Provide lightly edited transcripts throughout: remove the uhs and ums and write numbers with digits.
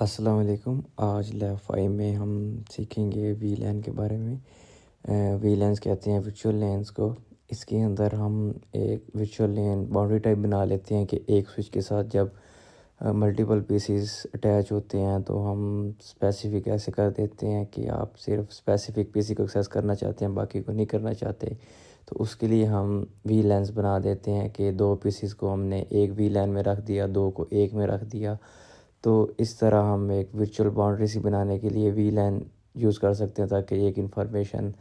अस्सलाम वालेकुम। आज लैब 5 में हम सीखेंगे वीलैन के बारे में। वीलैन्स कहते हैं वर्चुअल लैन्स को। इसके अंदर हम एक वर्चुअल लैन बाउंड्री टाइप बना लेते हैं कि एक स्विच के साथ जब मल्टीपल पीसीस अटैच होते हैं तो हम स्पेसिफिक ऐसे कर देते हैं कि आप सिर्फ स्पेसिफिक पीसी को एक्सेस करना चाहते हैं, बाकी को नहीं करना चाहते। तो उसके लिए हम वीलैन्स बना देते हैं कि दो पीसीस को हमने एक वीलैन में रख दिया, दो को एक में रख दिया। तो इस तरह हम एक वर्चुअल बाउंड्री सी बनाने के लिए वीलैन यूज़ कर सकते हैं, ताकि एक इंफॉर्मेशन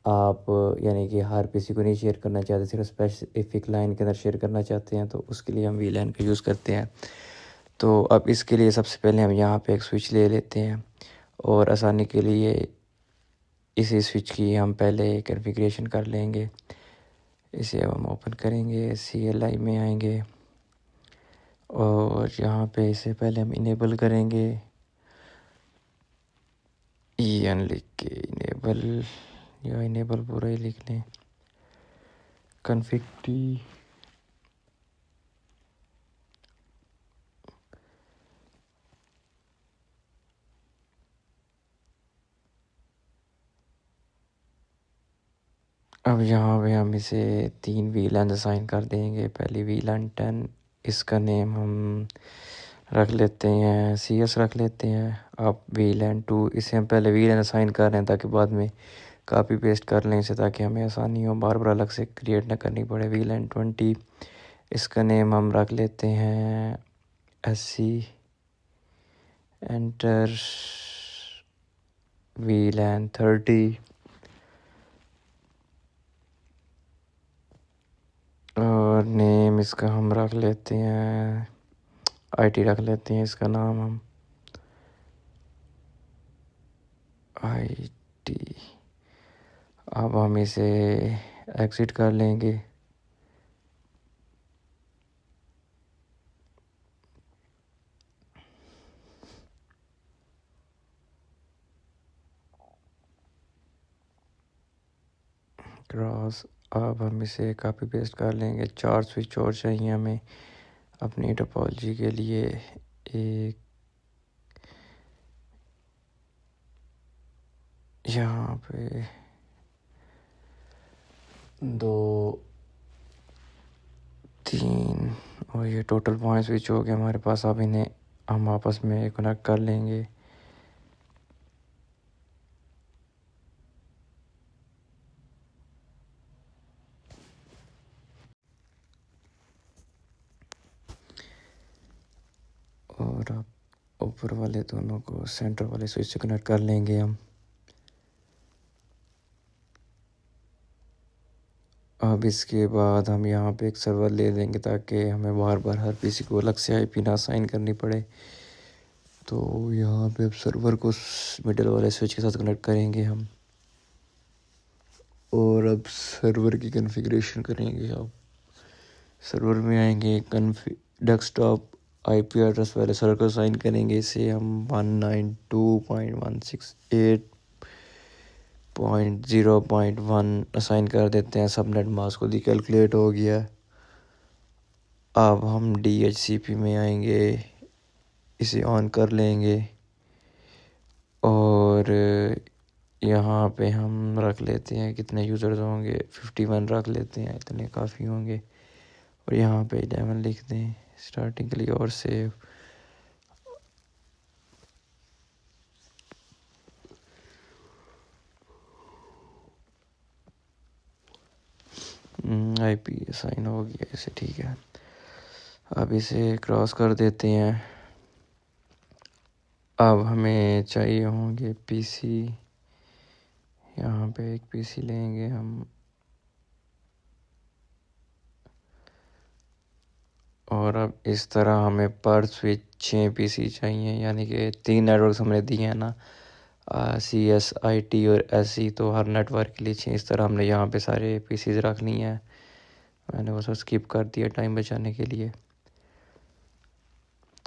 आप यानी कि हर किसी को नहीं शेयर करना चाहते, सिर्फ स्पेसिफिक लाइन के अंदर शेयर करना चाहते हैं, तो उसके लिए हम वीलैन का यूज़ करते हैं। तो अब इसके लिए सबसे पहले हम यहाँ पे एक स्विच ले लेते हैं और आसानी के लिए इसी स्विच की हम पहले कॉन्फ़िगरेशन कर लेंगे। इसे अब हम ओपन करेंगे, CLI में आएंगे और यहाँ पे इसे पहले हम इनेबल करेंगे। EN लिख के इनेबल, या इनेबल पूरा ही लिख लें, कॉन्फ़िग टी। अब यहाँ पे हम इसे 3 वीलैन असाइन कर देंगे। पहली वीलैन 10, इसका नेम हम रख लेते हैं CS रख लेते हैं। अब वीलैन 2, इसे हम पहले वीलैन असाइन कर रहे हैं ताकि बाद में कॉपी पेस्ट कर लें इसे, ताकि हमें आसानी हो, बार बार अलग से क्रिएट ना करनी पड़े। वीलैन 20, इसका नेम हम रख लेते हैं SC। एंटर। वीलैन 30 और नेम इसका हम रख लेते हैं IT रख लेते हैं, इसका नाम हम IT। अब हम इसे एग्ज़िट कर लेंगे। क्रॉस। अब हम इसे कॉपी पेस्ट कर लेंगे। 4 स्विच और चाहिए हमें अपनी टोपोलॉजी के लिए। एक यहाँ पे, 2, 3, और ये टोटल 5 स्विच हो गए हमारे पास। अब इन्हें हम आपस में कनेक्ट कर लेंगे। और अब ऊपर वाले दोनों को सेंटर वाले स्विच से कनेक्ट कर लेंगे हम। अब इसके बाद हम यहाँ पे एक सर्वर ले लेंगे ताकि हमें बार बार हर पीसी को अलग से IP ना असाइन करनी पड़े। तो यहाँ पे अब सर्वर को मिडल वाले स्विच के साथ कनेक्ट करेंगे हम, और अब सर्वर की कॉन्फ़िगरेशन करेंगे। अब सर्वर में आएंगे, डेस्कटॉप IP एड्रेस वाले सर्वर को असाइन करेंगे। इसे हम 192.168.0.1 असाइन कर देते हैं। सबनेट मास्क को कैलकुलेट हो गया। अब हम DHCP में आएंगे, इसे ऑन कर लेंगे और यहाँ पे हम रख लेते हैं कितने यूज़र्स होंगे, 51 रख लेते हैं, इतने काफ़ी होंगे। और यहाँ पे 11 लिख दें स्टार्टिंग के लिए और सेव। IP असाइन हो गया इसे, ठीक है। अब इसे क्रॉस कर देते हैं। अब हमें चाहिए होंगे PC। यहाँ पे एक PC लेंगे हम, और अब इस तरह हमें पर स्विच 6 PC चाहिए, यानी कि 3 नेटवर्क हमने दिए हैं ना, CS IT और SE, तो हर नेटवर्क के लिए 6। इस तरह हमने यहाँ पे सारे PCs रख लिए हैं। मैंने वो सब स्किप कर दिया टाइम बचाने के लिए।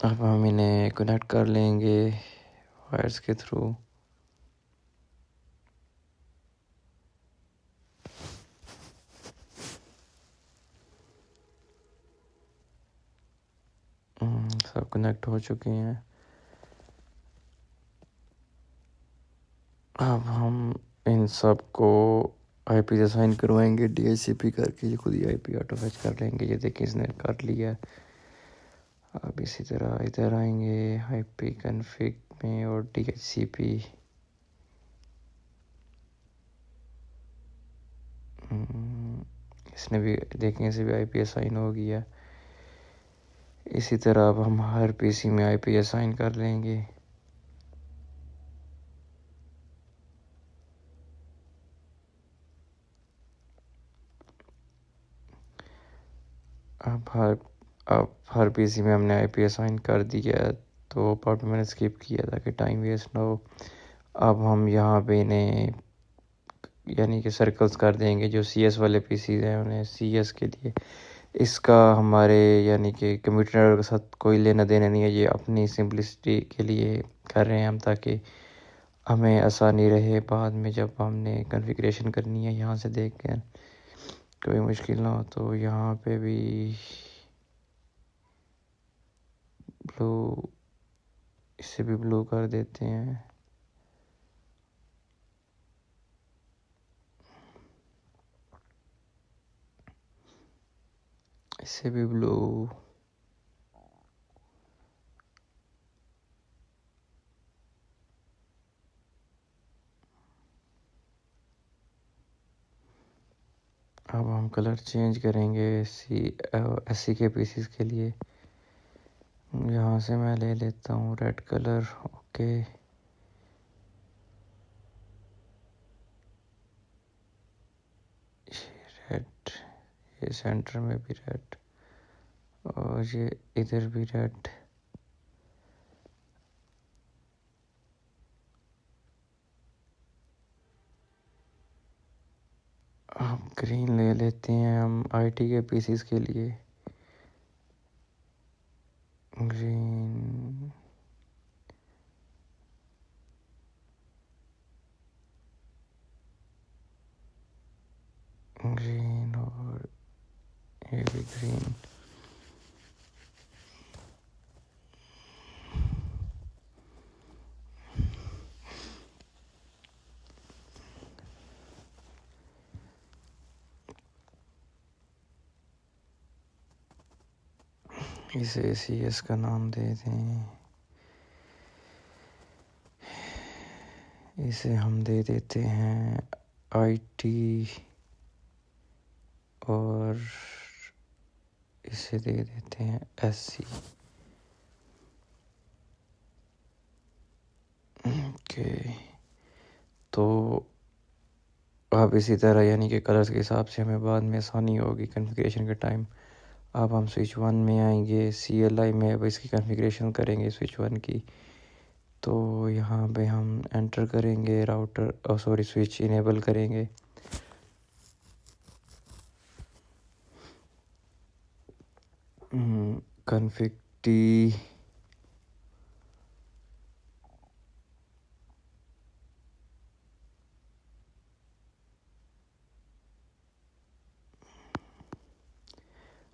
अब हम इन्हें कनेक्ट कर लेंगे वायर्स के थ्रू। सब कनेक्ट हो चुके हैं। अब हम इन सब को आईपी असाइन करवाएंगे डीएचसीपी करके। ये खुद ही आईपी ऑटो फैच कर लेंगे। ये देखिए इसने कर लिया। अब इसी तरह इधर आएंगे आईपी कॉन्फ़िग में और डीएचसीपी इसने भी देखने से भी आईपी असाइन हो गया। इसी तरह अब हम हर पीसी में आईपी असाइन कर लेंगे। अब हर पीसी में हमने आईपी असाइन कर दिया है। तो पार्ट में मैंने स्किप किया था कि टाइम वेस्ट ना हो। अब हम यहाँ पे इन्हें यानी कि सर्कल्स कर देंगे। जो सीएस वाले पीसीज हैं उन्हें सीएस के लिए इसका हमारे यानी कि कंप्यूटर के साथ कोई लेना देना नहीं है। ये अपनी सिंपलिसिटी के लिए कर रहे हैं हम, ताकि हमें आसानी रहे बाद में जब हमने कॉन्फ़िगरेशन करनी है यहाँ से देख कर कोई मुश्किल ना हो। तो यहाँ पे भी ब्लू, इसे भी ब्लू कर देते हैं। इसे भी ब्लू। अब हम कलर चेंज करेंगे एससी के पीसीस के लिए। यहाँ से मैं ले लेता हूँ रेड कलर। ओके, रेड, ये सेंटर में भी रेड और ये इधर भी रेड। अब ग्रीन ले लेते हैं हम आईटी के पीसीस के लिए। ग्रीन, ग्रीन और ये भी ग्रीन। इसे सीएस का नाम दे दें। इसे हम दे देते हैं आईटी और इसे दे देते हैं एससी। ओके, तो अब इसी तरह यानी कि कलर्स के हिसाब से हमें बाद में आसानी होगी कॉन्फ़िगरेशन के टाइम। अब हम स्विच वन में आएंगे, CLI में अब इसकी कॉन्फ़िगरेशन करेंगे स्विच वन की। तो यहाँ पे हम एंटर करेंगे राउटर सॉरी स्विच इनेबल करेंगे। कॉन्फ़िग टी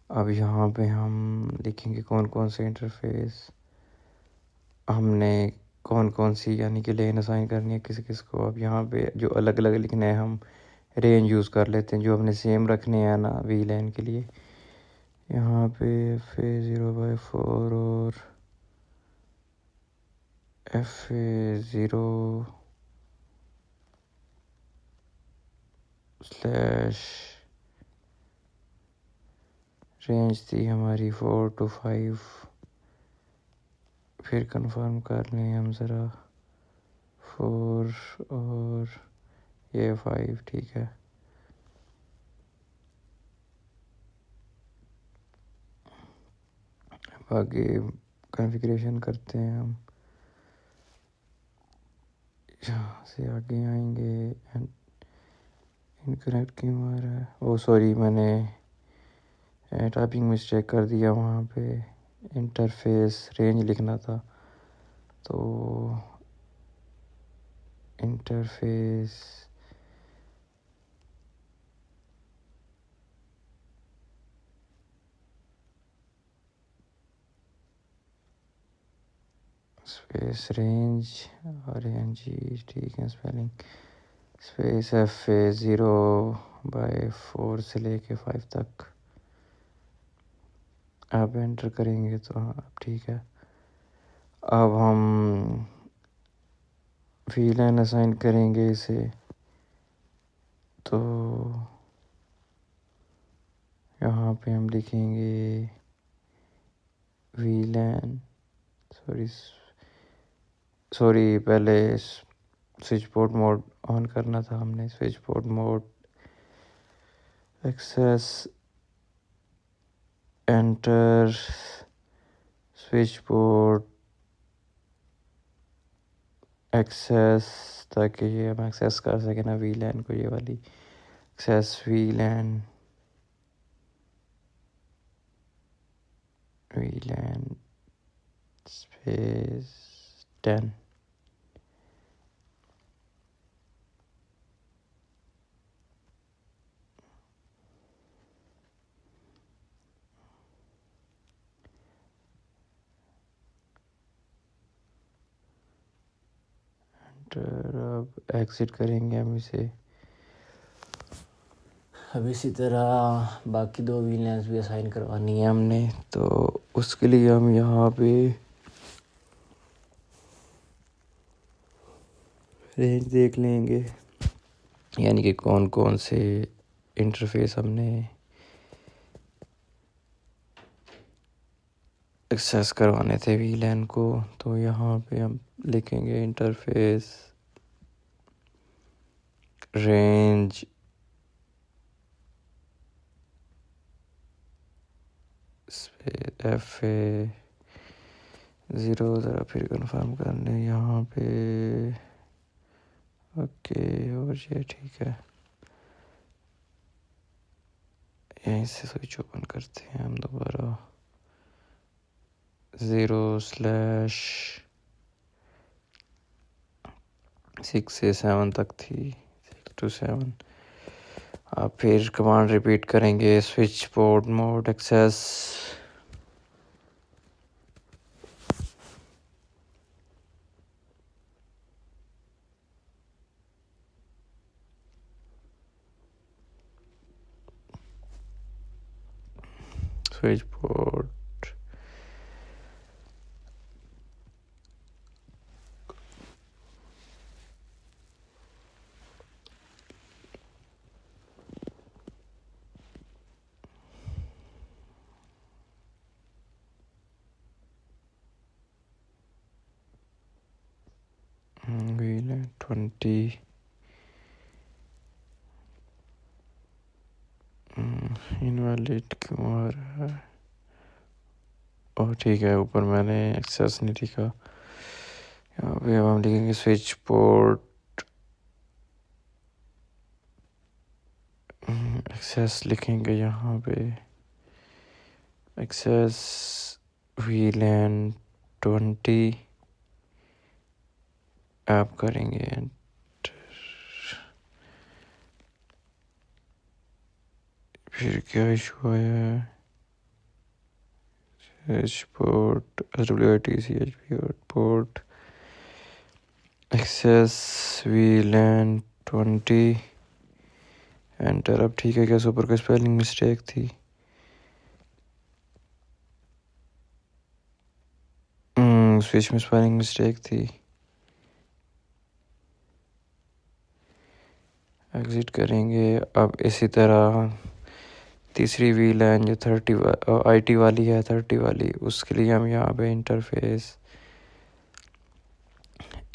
अब यहाँ पे हम लिखेंगे कौन कौन से इंटरफेस हमने कौन कौन सी यानी कि लेन असाइन करनी है किस किस को। अब यहाँ पे जो अलग अलग लिखना है हम रेंज यूज़ कर लेते हैं। जो हमने सेम रखने हैं ना वी लैन के लिए, यहाँ पे FA0/4 और FA0 स्लैश रेंज थी हमारी 4 to 5। फिर कंफर्म कर लें हम ज़रा 4 और ये 5 ठीक है। अब आगे कॉन्फ़िगरेशन करते हैं हम। यहाँ से आगे आएंगे। इनकरेक्ट क्यों आ रहा है? ओ सॉरी, मैंने टाइपिंग मिस्टेक कर दिया। वहाँ पे इंटरफेस रेंज लिखना था। तो इंटरफेस स्पेस रेंज RNG, ठीक है स्पेलिंग, स्पेस FA 0/4 से लेके 5 तक आप एंटर करेंगे तो हाँ अब ठीक है। अब हम VLAN असाइन करेंगे इसे, तो यहाँ पे हम लिखेंगे VLAN, सॉरी पहले स्विच पोर्ट मोड ऑन करना था हमने। Switch port mode access enter switch port access, ताकि ये हम एक्सेस कर सकें ना VLAN को, ये वाली एक्सेस VLAN स्पेस 10। अब एग्ज़िट करेंगे हम इसे। अब इसी तरह बाकी 2 VLANs भी असाइन करवानी है हमने, तो उसके लिए हम यहाँ पे रेंज देख लेंगे, यानी कि कौन कौन से इंटरफेस हमने एक्सेस करवाने थे VLAN को। तो यहाँ पे हम लिखेंगे इंटरफेस रेंज FA 0, ज़रा फिर कंफर्म कर लें यहाँ पे। ओके, और ये ठीक है, यहीं से स्विच ओपन करते हैं हम दोबारा। 0/6 से 7 तक थी, 6 to 7। आप फिर कमांड रिपीट करेंगे, switch port mode access switch port VLAN 20 invalid क्यों आ रहा है? ओह ठीक है, ऊपर मैंने एक्सेस नहीं लिखा। यहाँ पे अब हम लिखेंगे स्विच पोर्ट एक्सेस, लिखेंगे यहाँ पे एक्सेस VLAN 20, आप करेंगे एंटर। फिर क्या इशू आया है? Port SWITCHP port access VLAN 20 enter. अब ठीक है क्या? सुपर का स्पेलिंग मिस्टेक थी। स्विच में स्पेलिंग मिस्टेक थी। एग्ज़िट करेंगे। अब इसी तरह तीसरी VLAN जो 30 IT वाली है, 30 वाली, उसके लिए हम यहाँ पे इंटरफेस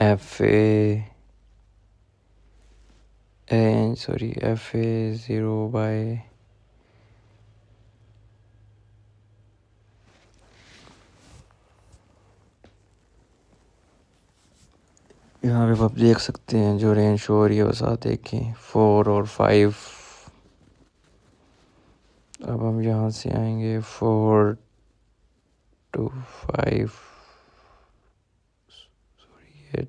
FA 0/, यहाँ पे आप देख सकते हैं जो रेंज शो हो रही है, बस आप देखें 4 और 5। अब हम यहाँ से आएंगे 4 to 5, 8,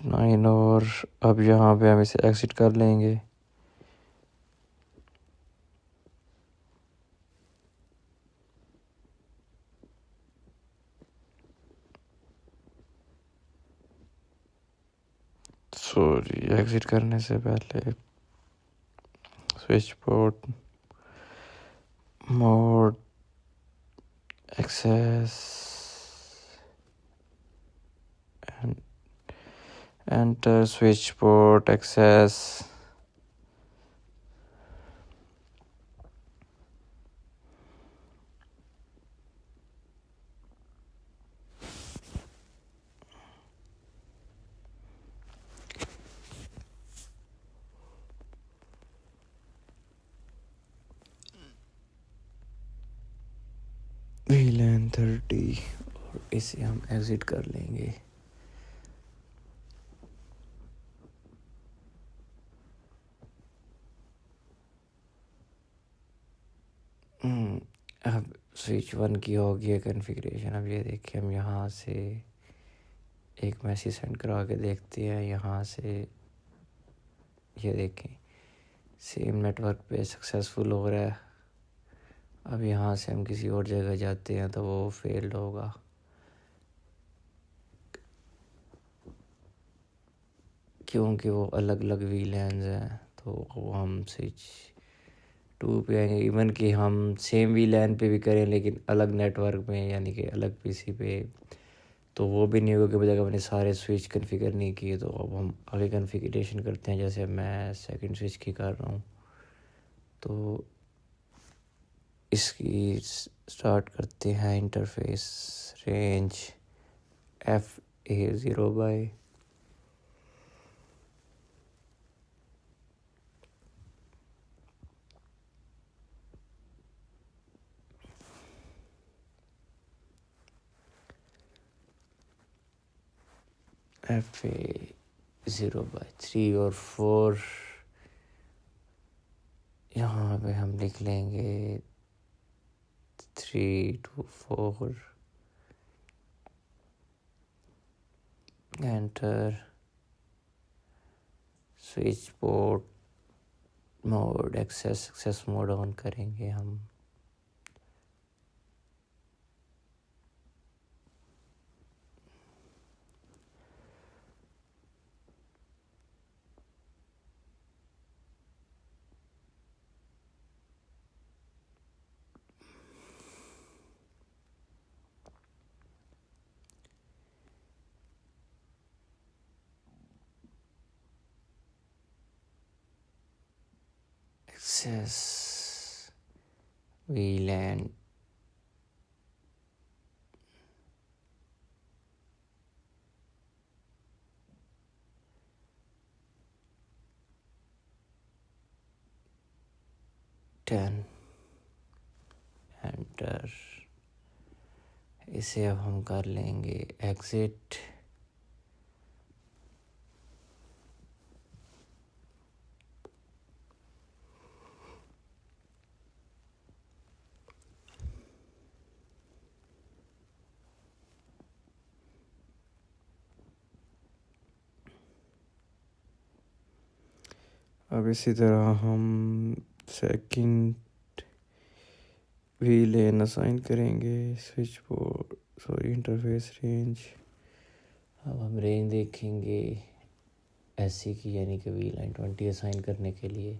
9, और अब यहाँ पे हम इसे एग्ज़िट कर लेंगे। सॉरी, एग्जिट करने से पहले switch board mode access and enter switchboard access. VLAN 30 और इसे हम एग्जिट कर लेंगे। अब स्विच 1 की हो गई है कॉन्फ़िगरेशन। अब ये देखिए, हम यहाँ से एक मैसेज सेंड करा के देखते हैं। यहाँ से ये देखें, सेम नेटवर्क पे सक्सेसफुल हो रहा है। अब यहाँ से हम किसी और जगह जाते हैं तो वो फेल्ड होगा, क्योंकि वो अलग अलग VLANs हैं। तो वो हम स्विच 2 पे आएंगे। इवन कि हम सेम VLAN पे भी करें लेकिन अलग नेटवर्क में, यानी कि अलग PC पे, तो वो भी नहीं होगा कि बजाय मैंने सारे स्विच कॉन्फ़िगर नहीं किए। तो अब हम आगे कॉन्फ़िगरेशन करते हैं। जैसे मैं सेकंड स्विच की कर रहा हूँ, तो इसकी स्टार्ट करते हैं। Interface range FA0 bye FA0/3 और 4। यहाँ पे हम लिख लेंगे 3 to 4, enter. Switch port mode access mode on करेंगे हम। Access VLAN ten, enter. इसे अब हम कर लेंगे एग्जिट। अब इसी तरह हम सेकंड VLAN असाइन करेंगे। Switch board interface range. अब हम रेंज देखेंगे SC की, यानी कि VLAN 20 असाइन करने के लिए।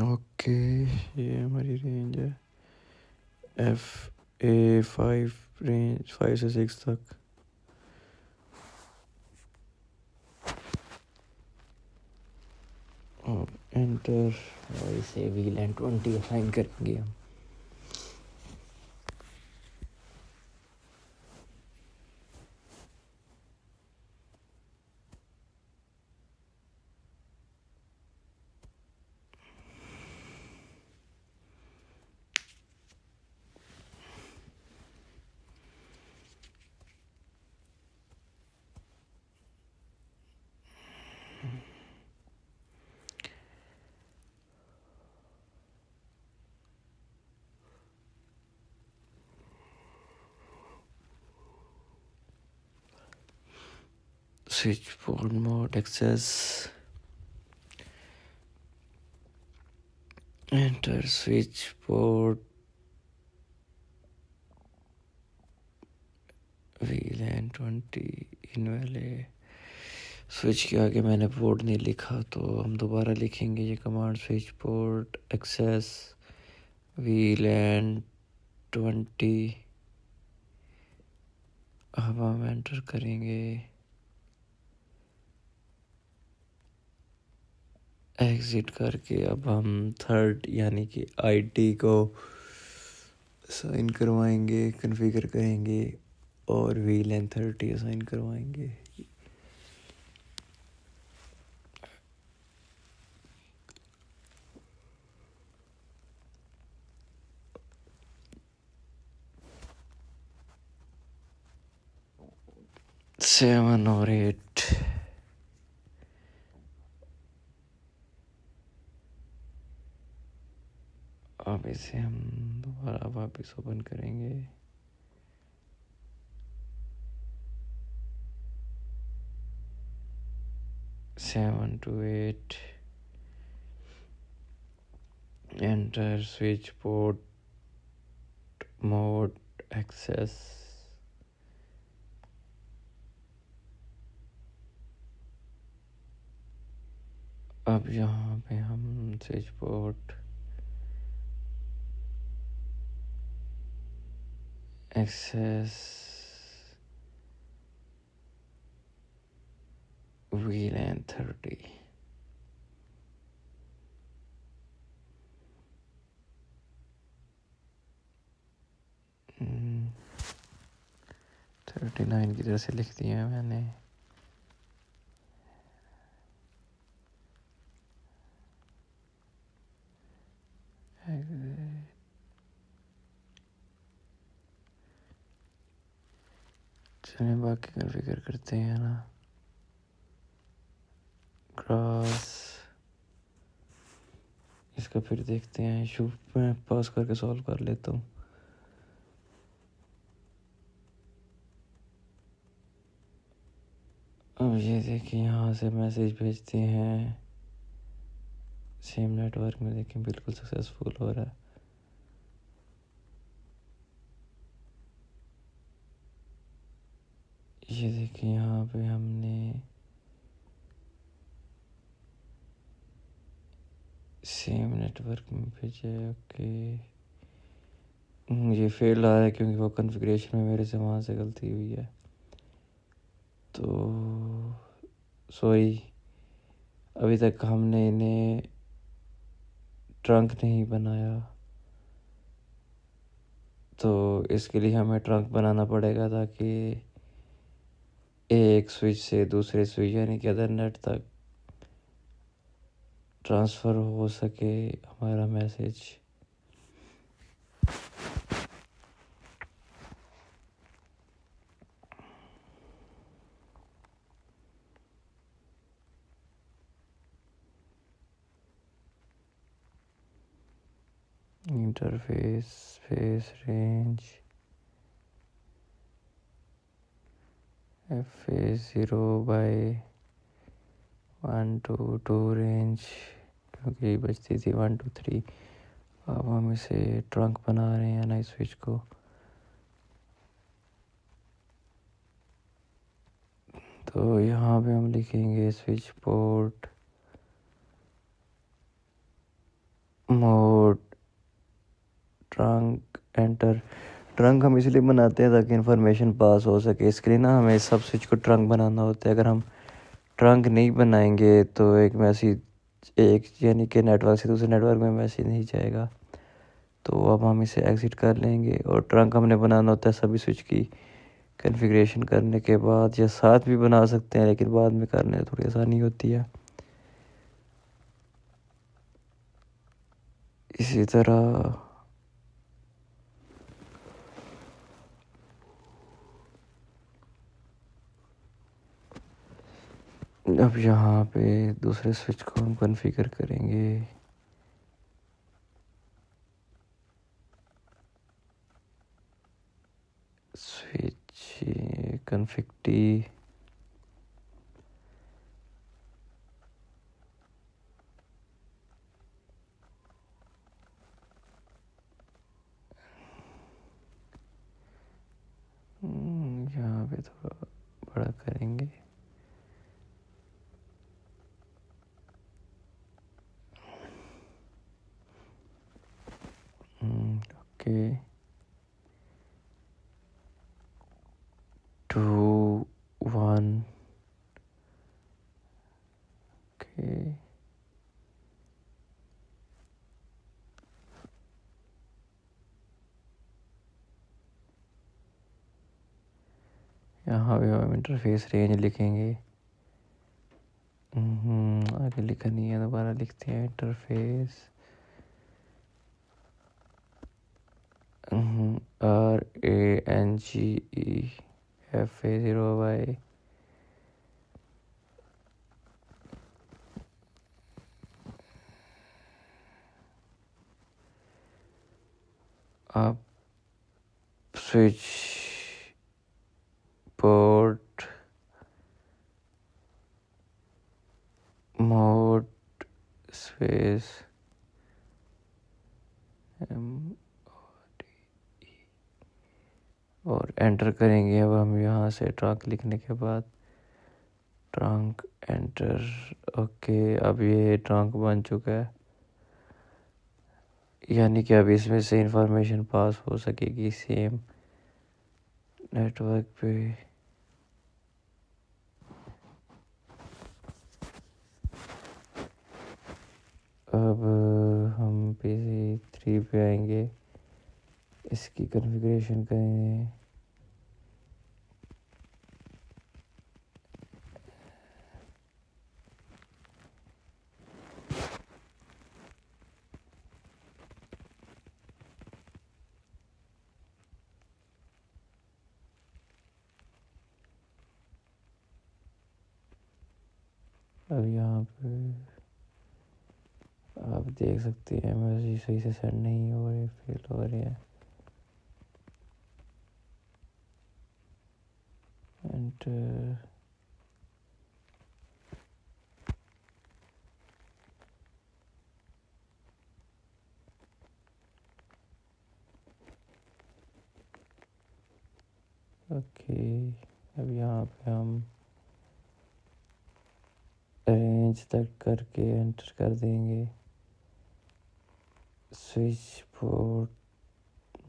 ओके, ये हमारी रेंज है FA5 रेंज 5 से 6 तक। और एंटर, और इसे VLAN 20 असाइन करेंगे हम। Switch board mode access, enter. Switch board VLAN 20 इन वाले स्विच के आगे मैंने पोर्ट नहीं लिखा, तो हम दोबारा लिखेंगे ये command, switch port access VLAN 20। अब हम एंटर करेंगे, एग्ज़िट करके अब हम थर्ड यानी कि IT को साइन करवाएंगे, कॉन्फ़िगर करेंगे और VLAN 30 असाइन करवाएंगे। सेवन और 8 अब इसे हम दोबारा वापस ओपन करेंगे। Seven to 8 enter switch port mode access. अब यहाँ पे हम स्विच पोर्ट एक्सेस VLAN 30 39 की तरह से लिख दिया है मैंने। चलिए बाकी कॉन्फ़िगर करते हैं ना। क्रॉस इसका फिर देखते हैं, इशू में पास करके सॉल्व कर लेता हूँ। अब ये देखिए यहाँ से मैसेज भेजते हैं सेम नेटवर्क में, देखें बिल्कुल सक्सेसफुल हो रहा है। ये देखिए यहाँ पे हमने सेम नेटवर्क में भेजा है। ओके, ये फेल आ रहा है क्योंकि वो कॉन्फ़िगरेशन में मेरे से वहाँ से गलती हुई है। तो सॉरी, अभी तक हमने इन्हें ट्रंक नहीं बनाया, तो इसके लिए हमें ट्रंक बनाना पड़ेगा ताकि एक स्विच से दूसरे स्विच यानी कि अदरनेट तक ट्रांसफ़र हो सके हमारा message. Interface face range FA0/122 range, क्योंकि बचती थी 1 2 3। अब हम इसे ट्रंक बना रहे हैं ना इस स्विच को। तो यहाँ पे हम लिखेंगे switch port mode trunk enter. Trunk हम इसलिए बनाते हैं ताकि इंफॉर्मेशन पास हो सके, इसके लिए ना हमें सब स्विच को ट्रंक बनाना होता है। अगर हम ट्रंक नहीं बनाएंगे तो एक मैसेज एक यानी कि नेटवर्क से दूसरे नेटवर्क में मैसेज नहीं जाएगा। तो अब हम इसे एग्ज़िट कर लेंगे और ट्रंक हमने बनाना होता है सभी स्विच की कॉन्फ़िगरेशन करने के बाद, या साथ भी बना सकते हैं लेकिन बाद में करने में थोड़ी आसानी होती है। इसी तरह अब यहाँ पे दूसरे स्विच को हम कॉन्फ़िगर करेंगे। स्विच कॉन्फ़िग टी यहाँ पे थोड़ा बड़ा करेंगे। ओके 2 1 ओके यहाँ भी हम इंटरफेस रेंज लिखेंगे। आगे लिखा नहीं है, दोबारा लिखते हैं इंटरफेस RANGEFA0Y अब स्विच पोर्ट मोड स्पेस और एंटर करेंगे। अब हम यहाँ से ट्रंक लिखने के बाद ट्रंक एंटर। ओके अब ये ट्रंक बन चुका है, यानी कि अब इसमें से इंफॉर्मेशन पास हो सकेगी सेम नेटवर्क पे। अब हम PC3 पे आएंगे, इसकी कॉन्फ़िगरेशन करेंगे। अब यहाँ पे आप देख सकते हैं मैसेज सही से सेंड नहीं हो रहे, फेल हो रहे हैं। एंटर ओके अब यहाँ पे हम रेंज तक करके एंटर कर देंगे। स्विच पोर्ट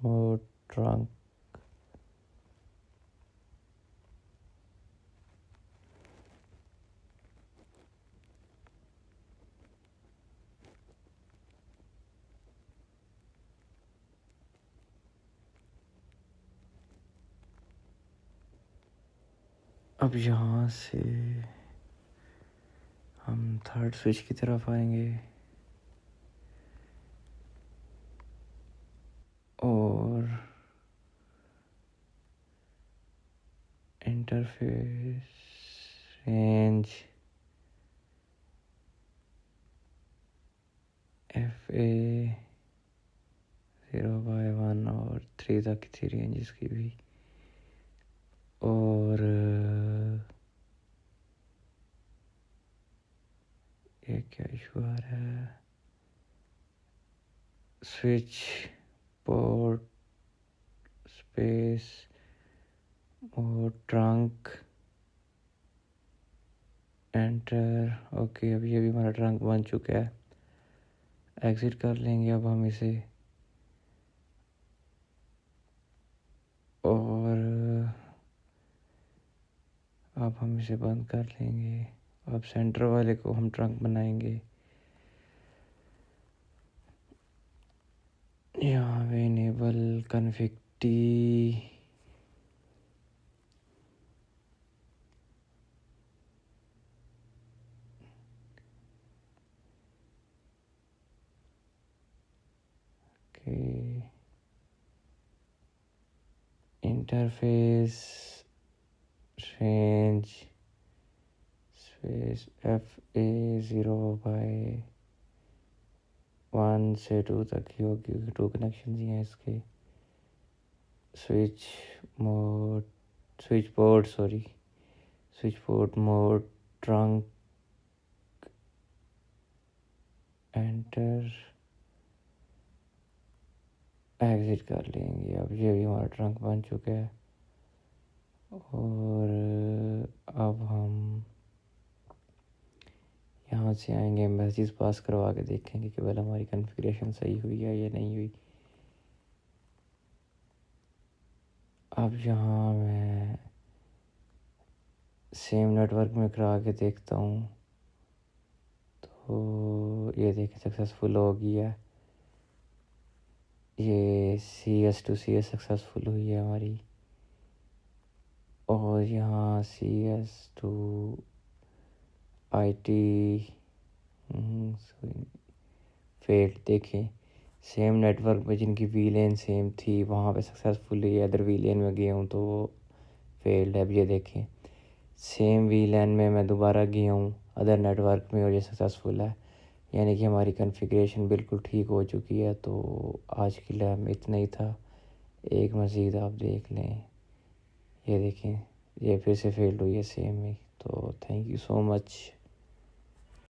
मोड ट्रंक अब यहाँ से हम थर्ड स्विच की तरफ आएंगे और इंटरफेस रेंज FA0/1 और 3 तक थी रेंज इसकी भी। और ये क्या इशू आ रहा है? स्विच पोर्ट स्पेस और ट्रंक एंटर। ओके अब ये भी हमारा ट्रंक बन चुका है। एग्ज़िट कर लेंगे अब हम इसे और अब हम इसे बंद कर लेंगे। अब सेंटर वाले को हम ट्रंक बनाएंगे। यहाँ पे इनेबल कॉन्फ़िग टी के इंटरफेस रेंज स्पेस FA0/1 से 2 तक ही होगी, 2 कनेक्शन ही हैं इसके। Switch port mode trunk enter exit कर लेंगे। अब ये भी हमारा ट्रंक बन चुका है। और अब हम यहाँ से आएंगे, मैसेज पास करवा के देखेंगे कि पहले हमारी कॉन्फ़िगरेशन सही हुई है या नहीं हुई। अब यहाँ मैं सेम नेटवर्क में करा के देखता हूँ, तो ये देखें सक्सेसफुल हो गया है। ये CS to CS सक्सेसफुल हुई है हमारी, और यहाँ CS to IT फेल्ड। देखें सेम नेटवर्क में जिनकी वीलेन सेम थी वहाँ पे सक्सेसफुल हुई, अदर वीलेन में गया हूँ तो वो फेल्ड है। अब ये देखें सेम वीलेन में मैं दोबारा गया हूँ अदर नेटवर्क में और ये सक्सेसफुल है, यानी कि हमारी कॉन्फ़िगरेशन बिल्कुल ठीक हो चुकी है। तो आज के लिए में इतना ही था। एक मज़ीद आप देख लें, ये देखें ये फिर से फेल्ड हुई है सेम ही। तो थैंक यू सो मच।